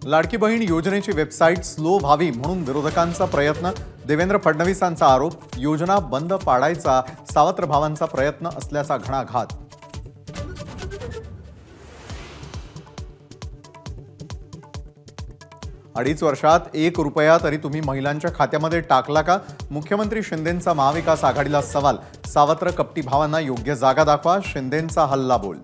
लाडकी बहीण योजनेची website slow व्हावी म्हणून विरोधकांचा प्रयत्न। देवेंद्र फडणवीसांचा आरोप, योजना बंद पाडायचा सावत्र भावांचा प्रयत्न असल्याचा घणाघात। अडीच वर्षात 1 रुपया तरी तुम्ही महिलांच्या खात्यामध्ये टाकला का? मुख्यमंत्री शिंदेंचा महाविकास आघाडीला सवाल। सावत्र कपटी भावांना योग्य जागा दाखवा, शिंदेंचा हल्लाबोल।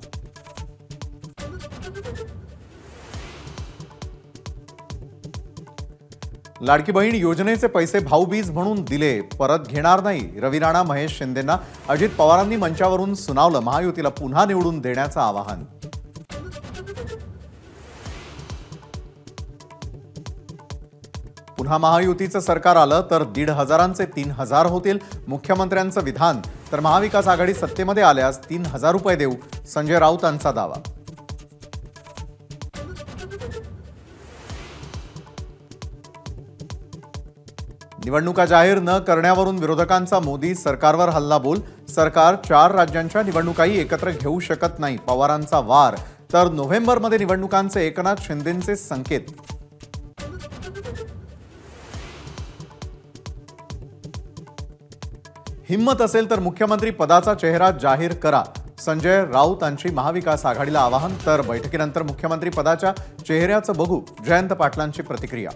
लाडकी बहीण योजनेचे पैसे भाऊबीज म्हणून दिले, परत घेणार नाही। रवी राणा महेश शिंदेंना अजित पवारांनी मंचावरून सुनावलं। महायुतीला पुन्हा निवडून देण्याचं आवाहन। पुन्हा महायुतीचं सरकार आलं तर 1,500चे 3,000 होतील, मुख्यमंत्र्यांचं विधान। तर महाविकास आघाडी सत्तेमध्ये आल्यास 3,000 रुपये देऊ, संजय राऊतांचा दावा। निवडणुका जाहीर न करण्यावरून विरोधकांचा मोदी सरकारवर हल्लाबोल। सरकार 4 राज्यांच्या निवडणुकाही एकत्र घेऊ शकत नाही, पवारांचा वार। तर नोव्हेंबरमध्ये निवडणुकांचे एकनाथ शिंदेंचे संकेत। हिम्मत असेल तर मुख्यमंत्री पदाचा चेहरा जाहीर करा, संजय राऊतांची महाविकास आघाडीला आवाहन। तर बैठकीनंतर मुख्यमंत्री पदाच्या चेहऱ्याचं बघू, जयंत पाटलांची प्रतिक्रिया।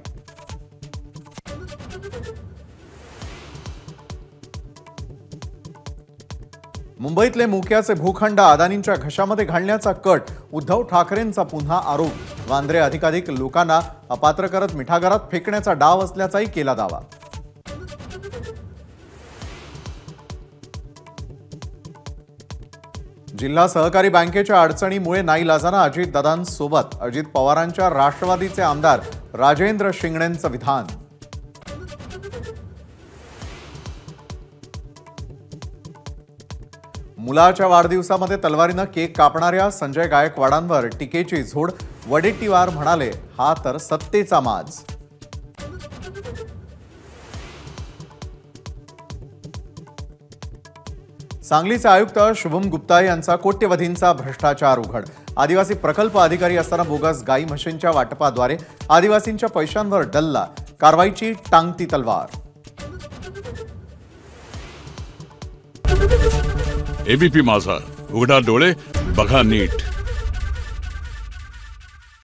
मुंबईतले मोक्याचे भूखंड अदानींच्या घशामध्ये घालण्याचा कट, उद्धव ठाकरेंचा पुन्हा आरोप। वांद्रे अधिकाधिक लोकांना अपात्र करत मिठागरात फेकण्याचा डाव असल्याचाही केला दावा। जिल्हा सहकारी बँकेच्या अडचणीमुळे नाईलाजानं अजितदादांसोबत, अजित पवारांच्या राष्ट्रवादीचे आमदार राजेंद्र शिंगणेंचं विधान। मुलाच्या वाढदिवसामध्ये तलवारीनं केक कापणाऱ्या संजय गायकवाडांवर टीकेची झोड। वडेट्टीवार म्हणाले, हा तर सत्तेचा माज। सांगलीचे आयुक्त शुभम गुप्ता यांचा कोट्यवधींचा भ्रष्टाचार उघड। आदिवासी प्रकल्प अधिकारी असताना बोगस गाई म्हशींच्या वाटपाद्वारे आदिवासींच्या पैशांवर डल्ला, कारवाईची टांगती तलवार। एबीपी माझा, उघडा डोळे बघा नीट।